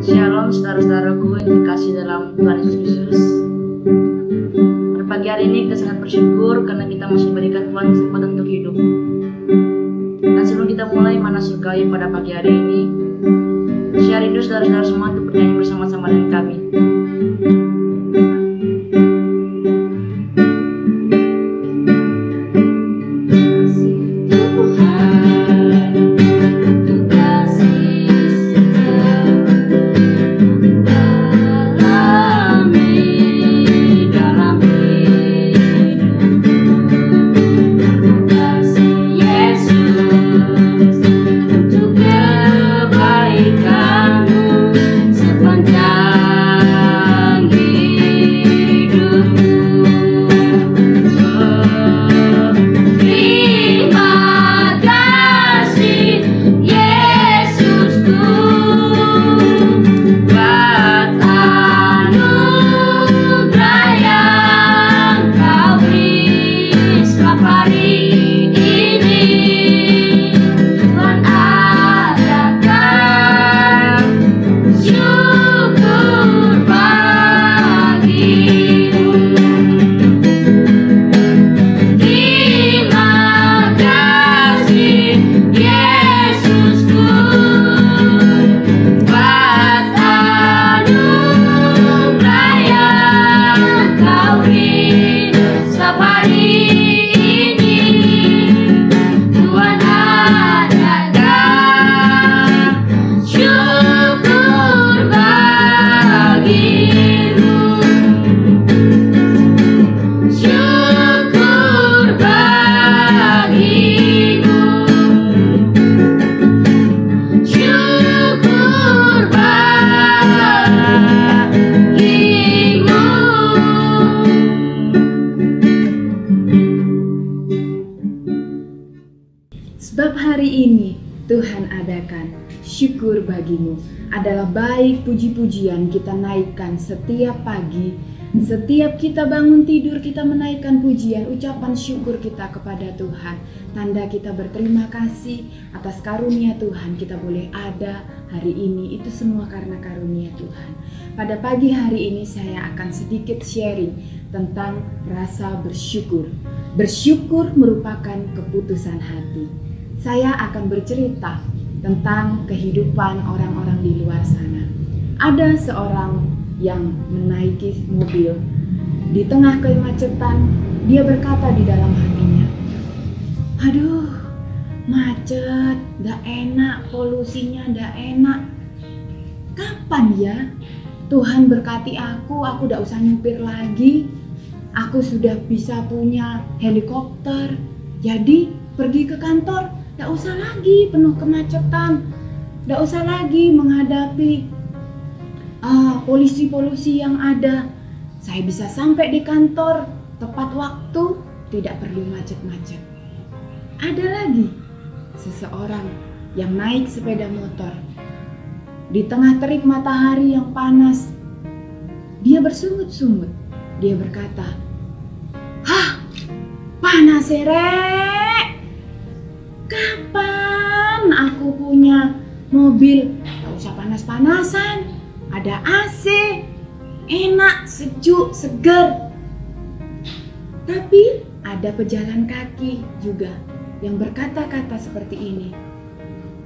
Shalom saudara-saudaraku yang dikasih dalam Tuhan Yesus Kristus. Pada pagi hari ini kita sangat bersyukur karena kita masih diberikan Tuhan kesempatan untuk hidup. Dan sebelum kita mulai mana surgawi pada pagi hari ini, saya rindu saudara-saudara semua untuk bernyanyi bersama-sama dengan kami. Sebab hari ini Tuhan adakan syukur bagimu. Adalah baik puji-pujian kita naikkan setiap pagi. Setiap kita bangun tidur kita menaikkan pujian, ucapan syukur kita kepada Tuhan. Tanda kita berterima kasih atas karunia Tuhan kita boleh ada hari ini. Itu semua karena karunia Tuhan. Pada pagi hari ini saya akan sedikit sharing tentang rasa bersyukur. Bersyukur merupakan keputusan hati. Saya akan bercerita tentang kehidupan orang-orang di luar sana. Ada seorang yang menaiki mobil di tengah kemacetan. Dia berkata di dalam hatinya, "Aduh, macet, gak enak, polusinya gak enak. Kapan ya Tuhan berkati aku gak usah nyupir lagi. Aku sudah bisa punya helikopter, jadi pergi ke kantor gak usah lagi penuh kemacetan, gak usah lagi menghadapi polusi-polusi yang ada. Saya bisa sampai di kantor tepat waktu, tidak perlu macet-macet." Ada lagi seseorang yang naik sepeda motor di tengah terik matahari yang panas. Dia bersungut-sungut. Dia berkata, "Hah, panas rek. Kapan aku punya mobil? Gak usah panas-panasan, ada AC, enak, sejuk, segar." Tapi ada pejalan kaki juga yang berkata-kata seperti ini,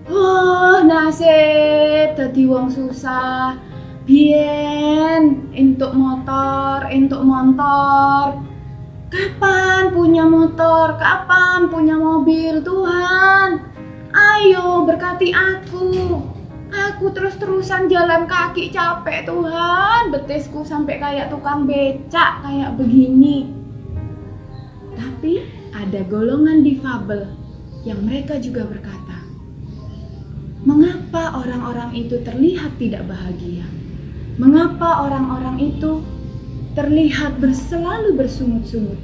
"Oh, nasib dadi wong susah, bien entuk motor, entuk montor. Kapan punya motor? Kapan punya mobil? Tuhan, ayo berkati aku. Aku terus-terusan jalan kaki capek Tuhan. Betisku sampai kayak tukang becak kayak begini." Tapi ada golongan difabel yang mereka juga berkata, "Mengapa orang-orang itu terlihat tidak bahagia? Mengapa orang-orang itu terlihat selalu bersungut-sungut?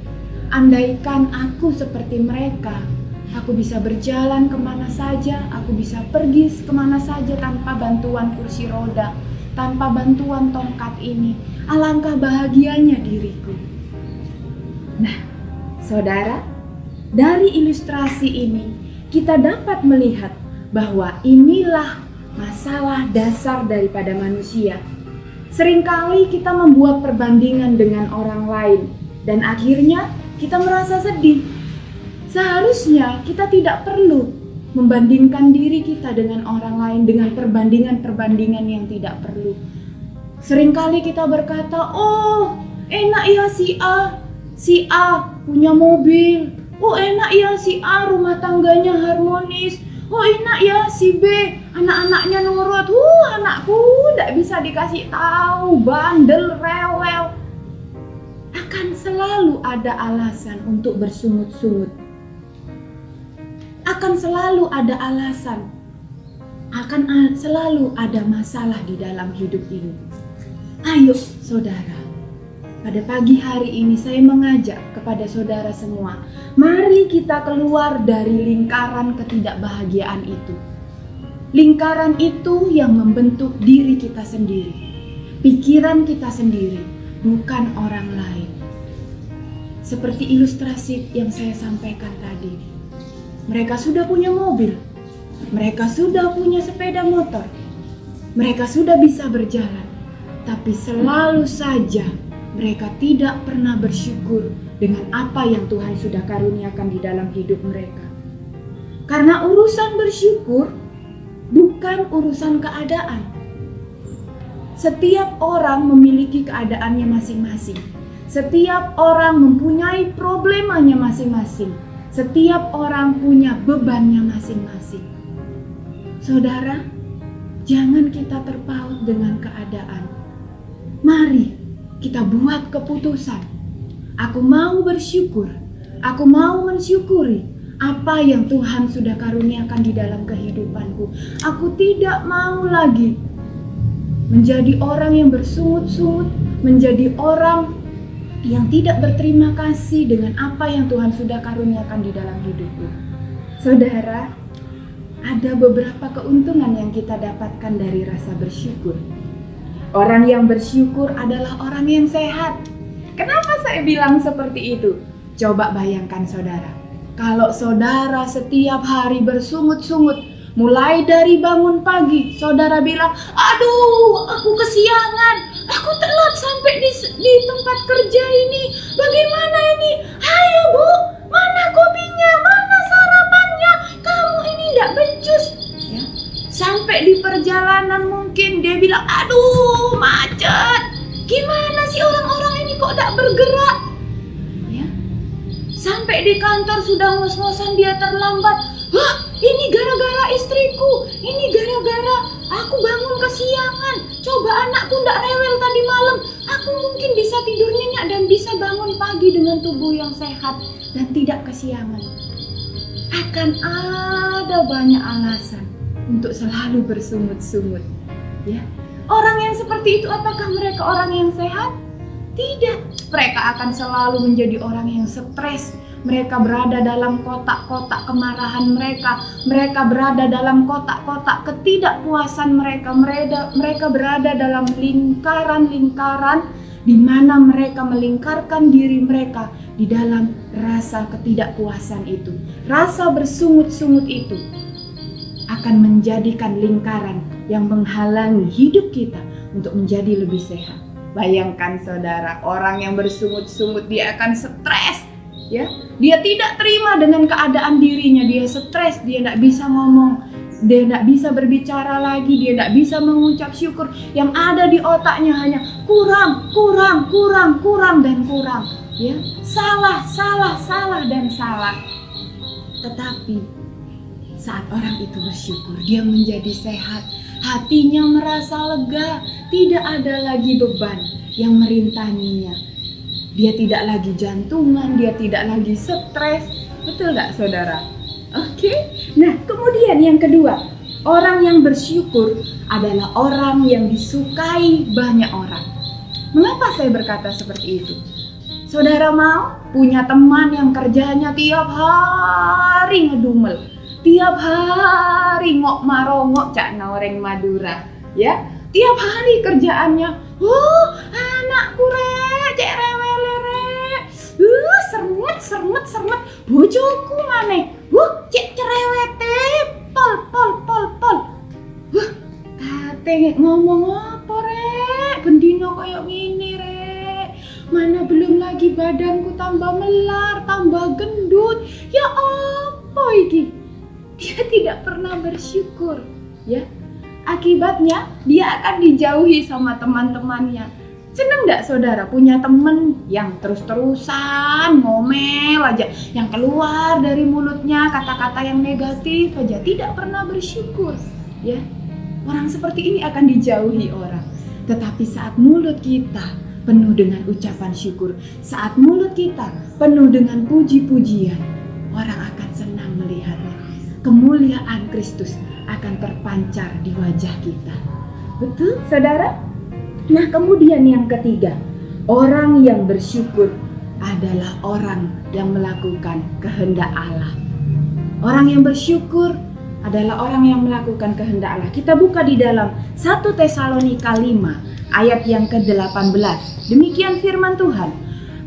Andaikan aku seperti mereka, aku bisa berjalan kemana saja, aku bisa pergi kemana saja tanpa bantuan kursi roda, tanpa bantuan tongkat ini. Alangkah bahagianya diriku." Nah, saudara, dari ilustrasi ini kita dapat melihat bahwa inilah masalah dasar daripada manusia. Seringkali kita membuat perbandingan dengan orang lain dan akhirnya kita merasa sedih. Seharusnya kita tidak perlu membandingkan diri kita dengan orang lain dengan perbandingan-perbandingan yang tidak perlu. Seringkali kita berkata, "Oh, enak ya si A punya mobil. Oh, enak ya si A rumah tangganya harmonis. Oh, enak ya si B anak-anaknya nurut. Anakku tidak bisa dikasih tahu, bandel, rewel." Akan selalu ada alasan untuk bersungut-sungut. Akan selalu ada alasan. Akan selalu ada masalah di dalam hidup ini. Ayo saudara, pada pagi hari ini saya mengajak kepada saudara semua, mari kita keluar dari lingkaran ketidakbahagiaan itu. Lingkaran itu yang membentuk diri kita sendiri, pikiran kita sendiri, bukan orang lain. Seperti ilustrasi yang saya sampaikan tadi, mereka sudah punya mobil, mereka sudah punya sepeda motor, mereka sudah bisa berjalan, tapi selalu saja mereka tidak pernah bersyukur dengan apa yang Tuhan sudah karuniakan di dalam hidup mereka. Karena urusan bersyukur bukan urusan keadaan. Setiap orang memiliki keadaannya masing-masing. Setiap orang mempunyai problemanya masing-masing. Setiap orang punya bebannya masing-masing. Saudara, jangan kita terpaut dengan keadaan. Mari kita buat keputusan. Aku mau bersyukur. Aku mau mensyukuri apa yang Tuhan sudah karuniakan di dalam kehidupanku. Aku tidak mau lagi menjadi orang yang bersungut-sungut, menjadi orang yang tidak berterima kasih dengan apa yang Tuhan sudah karuniakan di dalam hidupku. Saudara, ada beberapa keuntungan yang kita dapatkan dari rasa bersyukur. Orang yang bersyukur adalah orang yang sehat. Kenapa saya bilang seperti itu? Coba bayangkan saudara, kalau saudara setiap hari bersungut-sungut, mulai dari bangun pagi, saudara bilang, "Aduh, aku kesiangan, aku telat sampai di tempat kerja ini. Bagaimana ini? Ayo Bu, mana kopinya, mana sarapannya? Kamu ini tidak becus." Ya. Sampai di perjalanan mungkin dia bilang, "Aduh, macet. Gimana sih orang-orang ini kok tidak bergerak?" Ya. Sampai di kantor sudah ngos-ngosan dia terlambat. "Wah, ini gara-gara istriku. Ini gara-gara aku bangun kesiangan. Coba anakku tidak rewel tadi malam. Aku mungkin bisa tidur nyenyak dan bisa bangun pagi dengan tubuh yang sehat dan tidak kesiangan." Akan ada banyak alasan untuk selalu bersungut-sungut. Ya. Orang yang seperti itu, apakah mereka orang yang sehat? Tidak. Mereka akan selalu menjadi orang yang stres. Mereka berada dalam kotak-kotak kemarahan mereka. Mereka berada dalam kotak-kotak ketidakpuasan mereka. Mereka berada dalam lingkaran-lingkaran di mana mereka melingkarkan diri mereka di dalam rasa ketidakpuasan itu. Rasa bersungut-sungut itu akan menjadikan lingkaran yang menghalangi hidup kita untuk menjadi lebih sehat. Bayangkan saudara, orang yang bersungut-sungut dia akan stres. Ya, dia tidak terima dengan keadaan dirinya, dia stres, dia tidak bisa ngomong, dia tidak bisa berbicara lagi, dia tidak bisa mengucap syukur. Yang ada di otaknya hanya kurang dan kurang. Ya, salah dan salah. Tetapi saat orang itu bersyukur, dia menjadi sehat, hatinya merasa lega, tidak ada lagi beban yang merintanginya. Dia tidak lagi jantungan, dia tidak lagi stres. Betul nggak saudara? Oke. Nah, kemudian yang kedua, orang yang bersyukur adalah orang yang disukai banyak orang. Mengapa saya berkata seperti itu? Saudara mau punya teman yang kerjanya tiap hari ngedumel, tiap hari ngok marongok cak noreng Madura, ya? Tiap hari kerjaannya, anakku cek rewele sermet, bojoku maneh, cek cerewete, pol. pengen ngomong apa rek, bendino kayak gini rek. Mana belum lagi badanku tambah melar, tambah gendut. Ya apa iki? Dia tidak pernah bersyukur, ya. Akibatnya dia akan dijauhi sama teman-temannya. Seneng gak saudara punya temen yang terus-terusan ngomel aja, yang keluar dari mulutnya kata-kata yang negatif aja, tidak pernah bersyukur, ya. Orang seperti ini akan dijauhi orang. Tetapi saat mulut kita penuh dengan ucapan syukur, saat mulut kita penuh dengan puji-pujian, orang akan senang melihatnya. Kemuliaan Kristus akan terpancar di wajah kita. Betul, saudara? Nah, kemudian yang ketiga, orang yang bersyukur adalah orang yang melakukan kehendak Allah. Orang yang bersyukur adalah orang yang melakukan kehendak Allah. Kita buka di dalam 1 Tesalonika 5 ayat yang ke-18. Demikian firman Tuhan.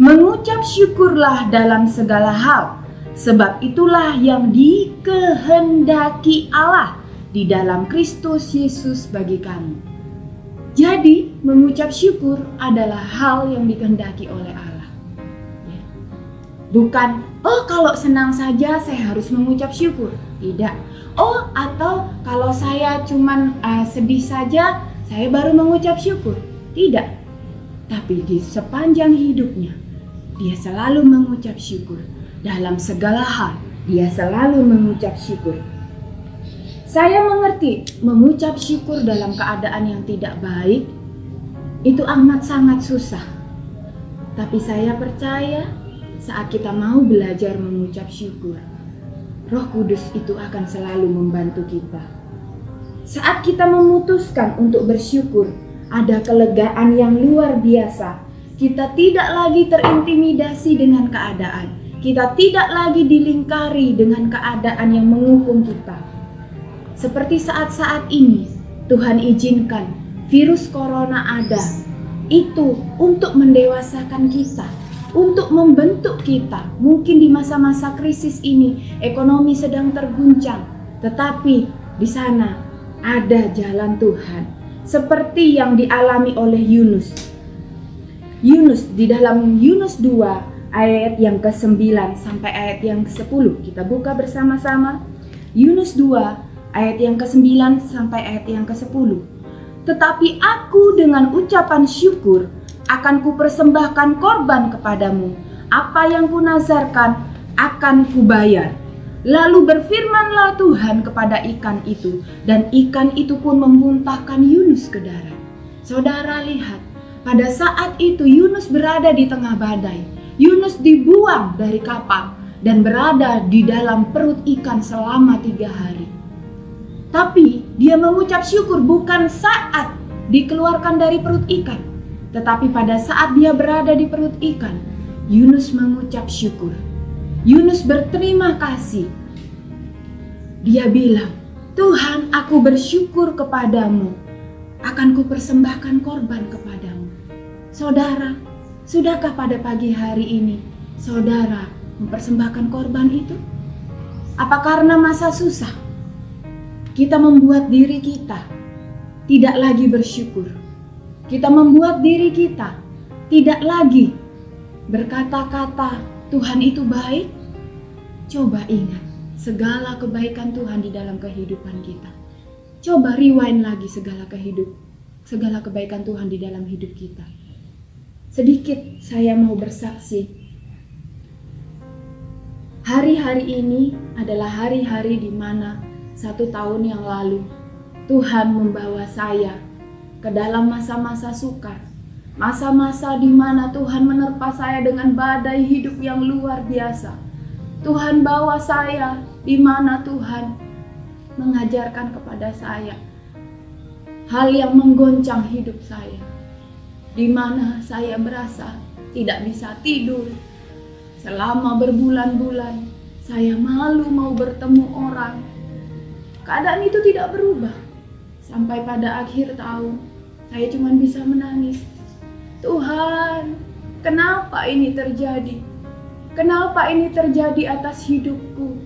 Mengucap syukurlah dalam segala hal, sebab itulah yang dikehendaki Allah di dalam Kristus Yesus bagi kamu. Jadi, mengucap syukur adalah hal yang dikehendaki oleh Allah. Bukan, oh kalau senang saja saya harus mengucap syukur. Tidak. Oh, atau kalau saya cuman sedih saja, saya baru mengucap syukur. Tidak. Tapi di sepanjang hidupnya, dia selalu mengucap syukur. Dalam segala hal, dia selalu mengucap syukur. Saya mengerti mengucap syukur dalam keadaan yang tidak baik itu amat sangat susah. Tapi saya percaya saat kita mau belajar mengucap syukur, Roh Kudus itu akan selalu membantu kita. Saat kita memutuskan untuk bersyukur, ada kelegaan yang luar biasa. Kita tidak lagi terintimidasi dengan keadaan. Kita tidak lagi dilingkari dengan keadaan yang menghukum kita. Seperti saat-saat ini, Tuhan izinkan virus corona ada. Itu untuk mendewasakan kita, untuk membentuk kita. Mungkin di masa-masa krisis ini, ekonomi sedang terguncang. Tetapi di sana ada jalan Tuhan. Seperti yang dialami oleh Yunus. Yunus di dalam Yunus 2 ayat yang ke-9 sampai ayat yang ke-10. Kita buka bersama-sama. Yunus 2 ayat yang ke-9 sampai ayat yang ke-10. Tetapi aku dengan ucapan syukur akan kupersembahkan korban kepadamu. Apa yang kunazarkan akan kubayar. Lalu berfirmanlah Tuhan kepada ikan itu, dan ikan itu pun memuntahkan Yunus ke darat. Saudara lihat, pada saat itu Yunus berada di tengah badai. Yunus dibuang dari kapal dan berada di dalam perut ikan selama 3 hari. Tapi dia mengucap syukur bukan saat dikeluarkan dari perut ikan, tetapi pada saat dia berada di perut ikan, Yunus mengucap syukur. Yunus berterima kasih. Dia bilang, Tuhan, aku bersyukur kepadamu, akan kupersembahkan korban kepadamu. Saudara, sudahkah pada pagi hari ini saudara mempersembahkan korban itu? Apa karena masa susah kita membuat diri kita tidak lagi bersyukur? Kita membuat diri kita tidak lagi berkata-kata Tuhan itu baik. Coba ingat segala kebaikan Tuhan di dalam kehidupan kita. Coba rewind lagi segala kebaikan Tuhan di dalam hidup kita. Sedikit saya mau bersaksi. Hari-hari ini adalah hari-hari di mana 1 tahun yang lalu Tuhan membawa saya ke dalam masa-masa sukar. Masa-masa di mana Tuhan menerpa saya dengan badai hidup yang luar biasa. Tuhan bawa saya di mana Tuhan mengajarkan kepada saya hal yang menggoncang hidup saya. Di mana saya merasa tidak bisa tidur. Selama berbulan-bulan saya malu mau bertemu orang. Keadaan itu tidak berubah. Sampai pada akhir tahun saya cuma bisa menangis. Tuhan, kenapa ini terjadi? Kenapa ini terjadi atas hidupku?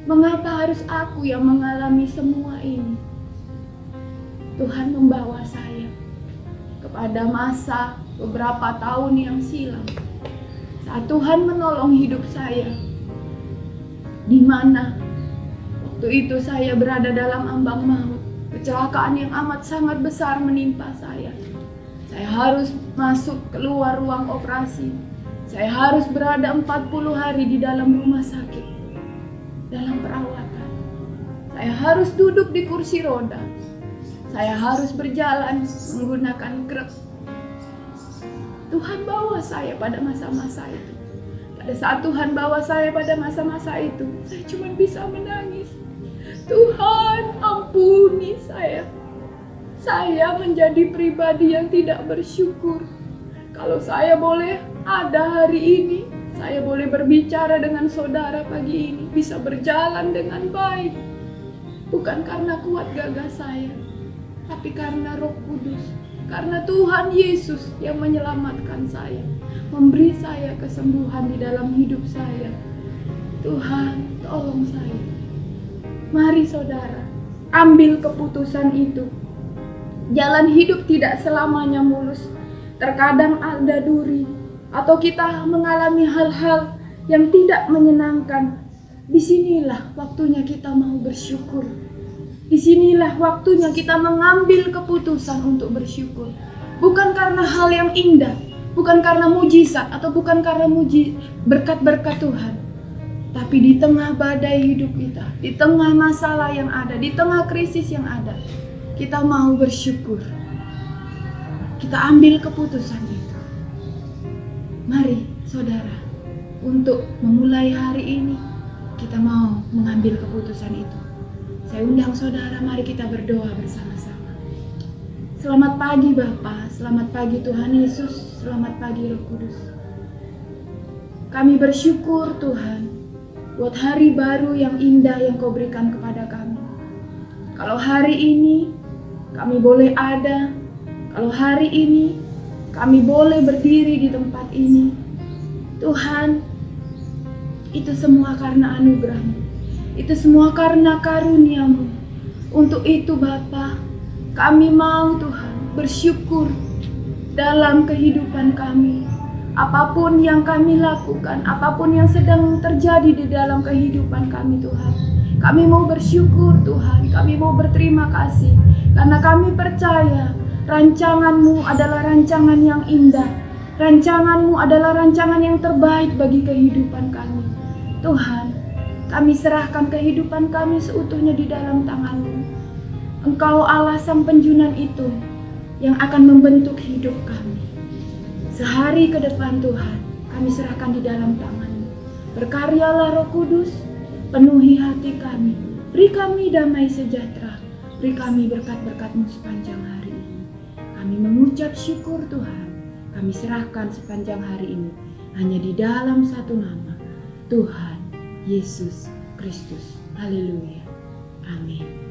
Mengapa harus aku yang mengalami semua ini? Tuhan membawa saya kepada masa beberapa tahun yang silam, saat Tuhan menolong hidup saya, di mana waktu itu saya berada dalam ambang maut. Kecelakaan yang amat sangat besar menimpa saya. Saya harus masuk keluar ruang operasi. Saya harus berada 40 hari di dalam rumah sakit, dalam perawatan. Saya harus duduk di kursi roda. Saya harus berjalan menggunakan kruk. Tuhan bawa saya pada masa-masa itu. Pada saat Tuhan bawa saya pada masa-masa itu, saya cuma bisa menangis. Tuhan, ampuni saya. Saya menjadi pribadi yang tidak bersyukur. Kalau saya boleh ada hari ini, saya boleh berbicara dengan saudara pagi ini, bisa berjalan dengan baik. Bukan karena kuat gagah saya, tapi karena Roh Kudus, karena Tuhan Yesus yang menyelamatkan saya, memberi saya kesembuhan di dalam hidup saya. Tuhan, tolong saya. Mari saudara, ambil keputusan itu. Jalan hidup tidak selamanya mulus. Terkadang ada duri, atau kita mengalami hal-hal yang tidak menyenangkan. Disinilah waktunya kita mau bersyukur. Disinilah waktunya kita mengambil keputusan untuk bersyukur. Bukan karena hal yang indah, bukan karena mujizat, atau bukan karena berkat-berkat Tuhan. Tapi di tengah badai hidup kita, di tengah masalah yang ada, di tengah krisis yang ada, kita mau bersyukur. Kita ambil keputusan itu. Mari saudara, untuk memulai hari ini, kita mau mengambil keputusan itu. Saya undang saudara, mari kita berdoa bersama-sama. Selamat pagi Bapa, selamat pagi Tuhan Yesus, selamat pagi Roh Kudus. Kami bersyukur Tuhan, buat hari baru yang indah yang Kau berikan kepada kami. Kalau hari ini kami boleh ada, kalau hari ini kami boleh berdiri di tempat ini, Tuhan, itu semua karena anugerah-Mu. Itu semua karena karunia-Mu. Untuk itu Bapa, kami mau Tuhan bersyukur dalam kehidupan kami. Apapun yang kami lakukan, apapun yang sedang terjadi di dalam kehidupan kami Tuhan, kami mau bersyukur Tuhan, kami mau berterima kasih. Karena kami percaya rancangan-Mu adalah rancangan yang indah. Rancangan-Mu adalah rancangan yang terbaik bagi kehidupan kami. Tuhan, kami serahkan kehidupan kami seutuhnya di dalam tangan-Mu. Engkau Allah Sang Penjunan itu yang akan membentuk hidup kami. Sehari ke depan Tuhan, kami serahkan di dalam tangan-Mu. Berkaryalah Roh Kudus, penuhi hati kami. Beri kami damai sejahtera. Beri kami berkat-berkat-Mu sepanjang hari ini. Kami mengucap syukur Tuhan. Kami serahkan sepanjang hari ini hanya di dalam satu nama, Tuhan Yesus Kristus. Haleluya. Amin.